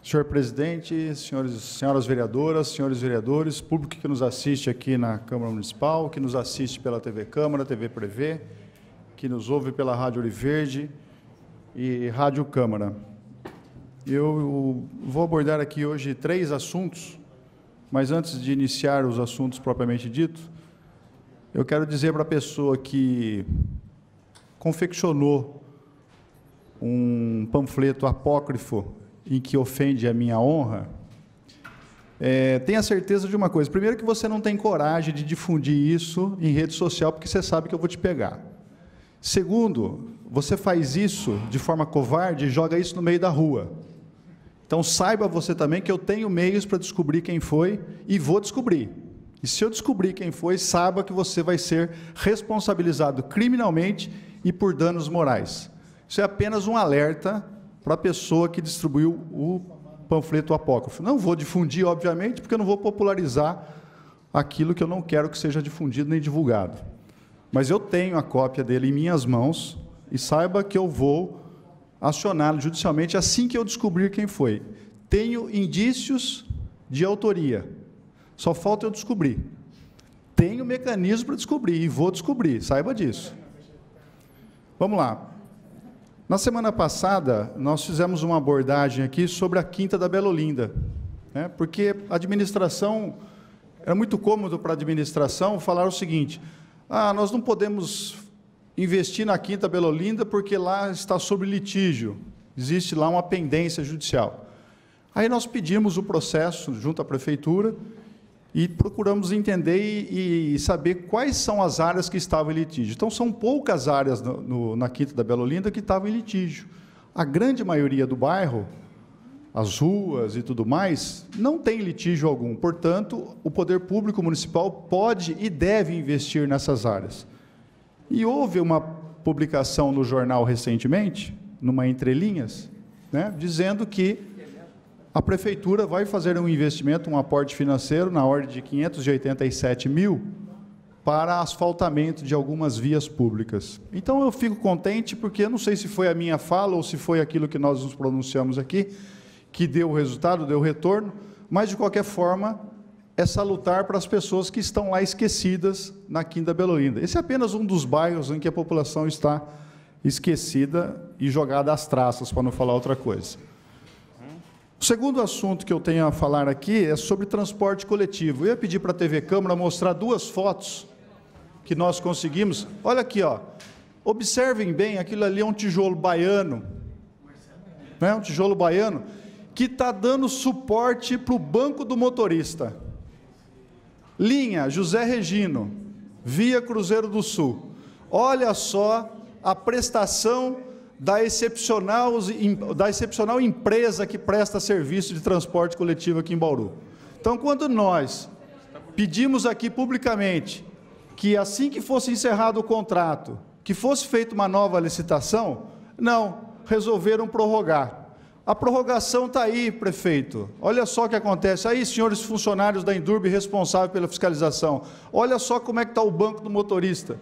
Senhor presidente, senhoras vereadoras, senhores vereadores, público que nos assiste aqui na Câmara Municipal, que nos assiste pela TV Câmara, TV Prevê, que nos ouve pela Rádio Ouro Verde e Rádio Câmara. Eu vou abordar aqui hoje 3 assuntos, mas antes de iniciar os assuntos propriamente ditos, eu quero dizer para a pessoa que confeccionou um panfleto apócrifo em que ofende a minha honra, tenha certeza de uma coisa. Primeiro, que você não tem coragem de difundir isso em rede social, porque você sabe que eu vou te pegar. Segundo, você faz isso de forma covarde e joga isso no meio da rua. Então, saiba você também que eu tenho meios para descobrir quem foi e vou descobrir. E se eu descobrir quem foi, saiba que você vai ser responsabilizado criminalmente e por danos morais. Isso é apenas um alerta para a pessoa que distribuiu o panfleto apócrifo. Não vou difundir, obviamente, porque eu não vou popularizar aquilo que eu não quero que seja difundido nem divulgado. Mas eu tenho a cópia dele em minhas mãos e saiba que eu vou acioná-lo judicialmente assim que eu descobrir quem foi. Tenho indícios de autoria, só falta eu descobrir. Tenho mecanismo para descobrir e vou descobrir, saiba disso. Vamos lá. Na semana passada, nós fizemos uma abordagem aqui sobre a Quinta da Bela Olinda, né? Porque a administração, era muito cômodo para a administração falar o seguinte: nós não podemos investir na Quinta Bela Olinda porque lá está sob litígio, existe lá uma pendência judicial. Aí nós pedimos o processo junto à prefeitura e procuramos entender e saber quais são as áreas que estavam em litígio. Então, são poucas áreas na Quinta da Bela Olinda que estavam em litígio. A grande maioria do bairro, as ruas e tudo mais, não tem litígio algum. Portanto, o poder público municipal pode e deve investir nessas áreas. E houve uma publicação no jornal recentemente, numa entrelinhas, né, dizendo que a prefeitura vai fazer um investimento, um aporte financeiro na ordem de 587 mil para asfaltamento de algumas vias públicas. Então, eu fico contente, porque eu não sei se foi a minha fala ou se foi aquilo que nós nos pronunciamos aqui, que deu o resultado, deu o retorno, mas, de qualquer forma, é salutar para as pessoas que estão lá esquecidas na Quinta Bela Olinda. Esse é apenas um dos bairros em que a população está esquecida e jogada às traças, para não falar outra coisa. O segundo assunto que eu tenho a falar aqui é sobre transporte coletivo. Eu ia pedir para a TV Câmara mostrar 2 fotos que nós conseguimos. Olha aqui, ó. Observem bem, aquilo ali é um tijolo baiano, né? Um tijolo baiano que está dando suporte para o banco do motorista. Linha José Regino, via Cruzeiro do Sul. Olha só a prestação da excepcional empresa que presta serviço de transporte coletivo aqui em Bauru. Então, quando nós pedimos aqui publicamente que, assim que fosse encerrado o contrato, que fosse feita uma nova licitação, não, resolveram prorrogar. A prorrogação está aí, prefeito. Olha só o que acontece. Aí, senhores funcionários da Endurb responsáveis pela fiscalização, olha só como é que está o banco do motorista.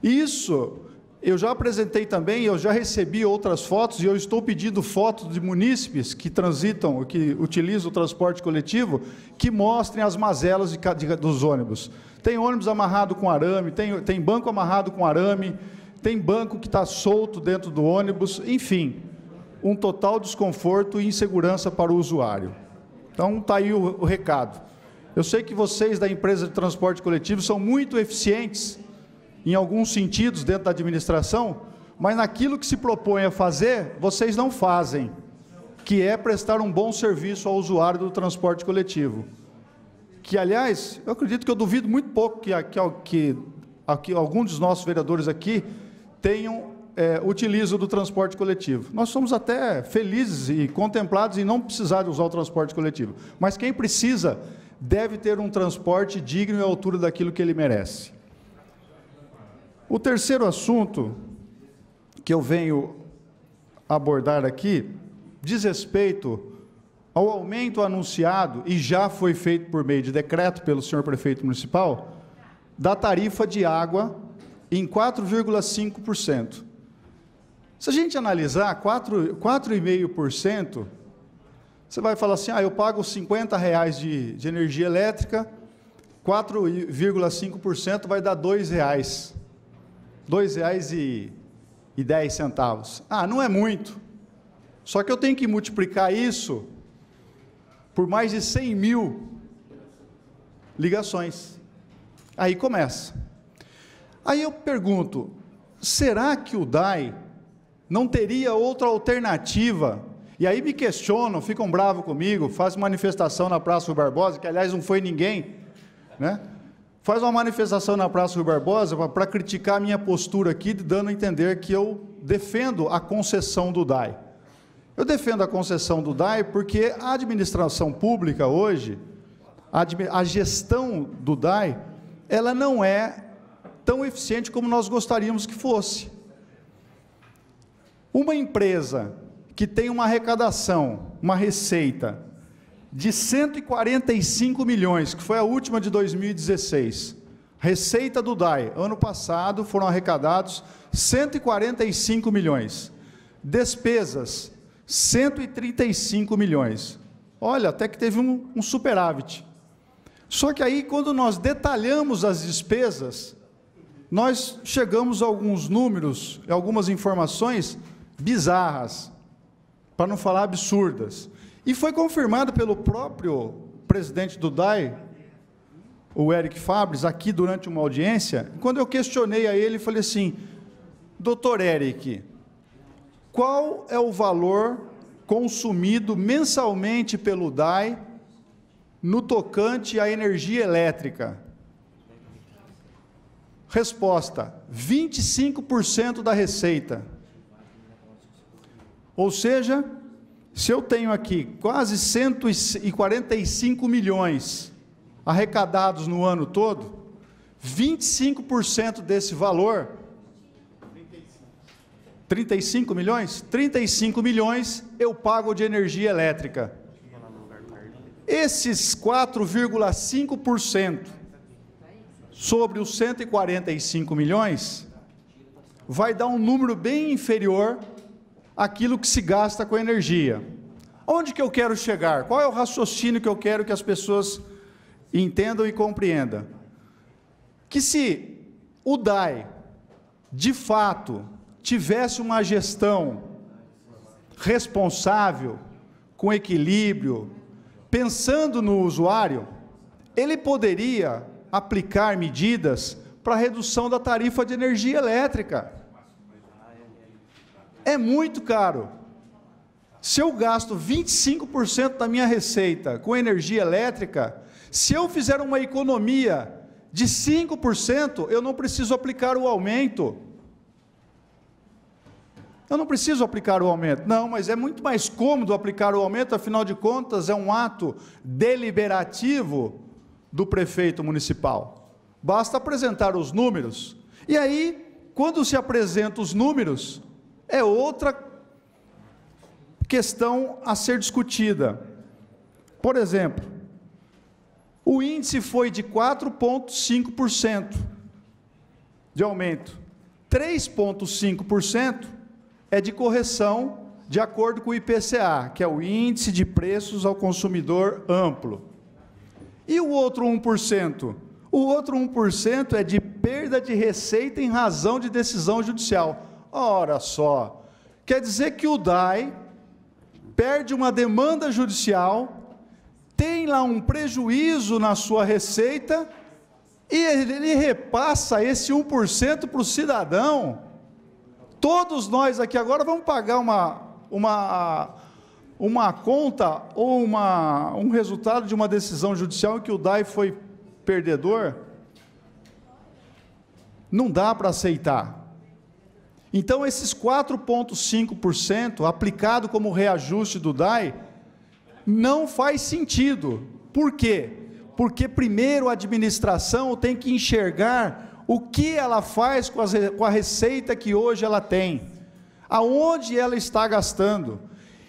Isso eu já apresentei também, eu já recebi outras fotos, e eu estou pedindo fotos de munícipes que transitam, que utilizam o transporte coletivo, que mostrem as mazelas dos ônibus. Tem ônibus amarrado com arame, tem banco amarrado com arame, tem banco que está solto dentro do ônibus, enfim, um total desconforto e insegurança para o usuário. Então, está aí o recado. Eu sei que vocês da empresa de transporte coletivo são muito eficientes em alguns sentidos dentro da administração, mas naquilo que se propõe a fazer, vocês não fazem, que é prestar um bom serviço ao usuário do transporte coletivo. Que, aliás, eu acredito que eu duvido muito pouco que alguns dos nossos vereadores aqui utilizam do transporte coletivo. Nós somos até felizes e contemplados em não precisar de usar o transporte coletivo, mas quem precisa deve ter um transporte digno e à altura daquilo que ele merece. O terceiro assunto que eu venho abordar aqui diz respeito ao aumento anunciado, e já foi feito por meio de decreto pelo senhor prefeito municipal, da tarifa de água em 4,5%. Se a gente analisar, 4,5% Você vai falar assim, eu pago R$50 de energia elétrica, 4,5% vai dar R$2. R$2,10. Não é muito. Só que eu tenho que multiplicar isso por mais de 100 mil ligações. Aí começa. Aí eu pergunto, será que o DAI não teria outra alternativa? E aí me questionam, ficam bravos comigo, fazem manifestação na Praça Rui Barbosa, que aliás não foi ninguém, né? Faz uma manifestação na Praça Rui Barbosa para criticar a minha postura aqui, dando a entender que eu defendo a concessão do DAI. Eu defendo a concessão do DAI porque a administração pública hoje, a gestão do DAI, ela não é tão eficiente como nós gostaríamos que fosse. Uma empresa que tem uma arrecadação, uma receita de 145 milhões, que foi a última de 2016, receita do DAI, ano passado foram arrecadados 145 milhões, despesas 135 milhões, olha, até que teve um superávit. Só que aí, quando nós detalhamos as despesas, nós chegamos a alguns números, algumas informações bizarras, para não falar absurdas. E foi confirmado pelo próprio presidente do DAI, o Eric Fabres, aqui durante uma audiência. Quando eu questionei a ele, falei assim, doutor Eric, qual é o valor consumido mensalmente pelo DAI no tocante à energia elétrica? Resposta, 25% da receita. Ou seja, se eu tenho aqui quase 145 milhões arrecadados no ano todo, 25% desse valor, 35 milhões? 35 milhões eu pago de energia elétrica. Esses 4,5% sobre os 145 milhões, vai dar um número bem inferior àquilo que se gasta com energia. Onde que eu quero chegar? Qual é o raciocínio que eu quero que as pessoas entendam e compreendam? Que se o DAI, de fato, tivesse uma gestão responsável, com equilíbrio, pensando no usuário, ele poderia aplicar medidas para a redução da tarifa de energia elétrica. É muito caro. Se eu gasto 25% da minha receita com energia elétrica, se eu fizer uma economia de 5%, eu não preciso aplicar o aumento. Eu não preciso aplicar o aumento. Não, mas é muito mais cômodo aplicar o aumento, afinal de contas, é um ato deliberativo do prefeito municipal. Basta apresentar os números. E aí, quando se apresentam os números, é outra questão a ser discutida. Por exemplo, o índice foi de 4,5% de aumento. 3,5% é de correção de acordo com o IPCA, que é o Índice de Preços ao Consumidor Amplo. E o outro 1%? O outro 1% é de perda de receita em razão de decisão judicial. Ora só, quer dizer que o DAI perde uma demanda judicial, tem lá um prejuízo na sua receita, e ele repassa esse 1% para o cidadão. Todos nós aqui agora vamos pagar uma conta ou um resultado de uma decisão judicial em que o DAI foi perdedor? Não dá para aceitar. Então, esses 4,5% aplicado como reajuste do DAI, não faz sentido. Por quê? Porque primeiro a administração tem que enxergar o que ela faz com a receita que hoje ela tem, aonde ela está gastando.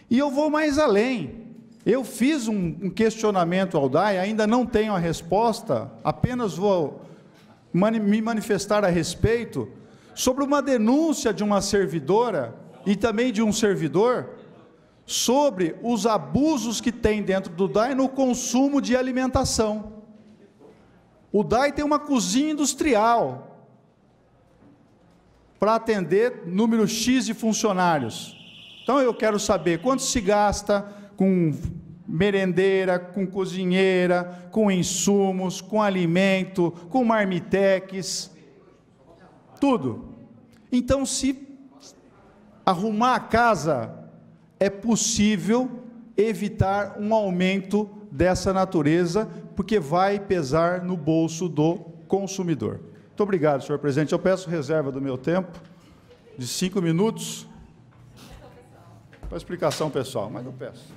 E eu vou mais além. Eu fiz um questionamento ao DAI, ainda não tenho a resposta, apenas vou me manifestar a respeito, sobre uma denúncia de uma servidora e também de um servidor, sobre os abusos que tem dentro do DAI no consumo de alimentação. O DAI tem uma cozinha industrial para atender número X de funcionários. Então eu quero saber quanto se gasta com merendeira, com cozinheira, com insumos, com alimento, com marmitex, tudo. Então, se arrumar a casa, é possível evitar um aumento dessa natureza, porque vai pesar no bolso do consumidor. Muito obrigado, senhor presidente. Eu peço reserva do meu tempo, de 5 minutos, para explicação pessoal, mas eu peço.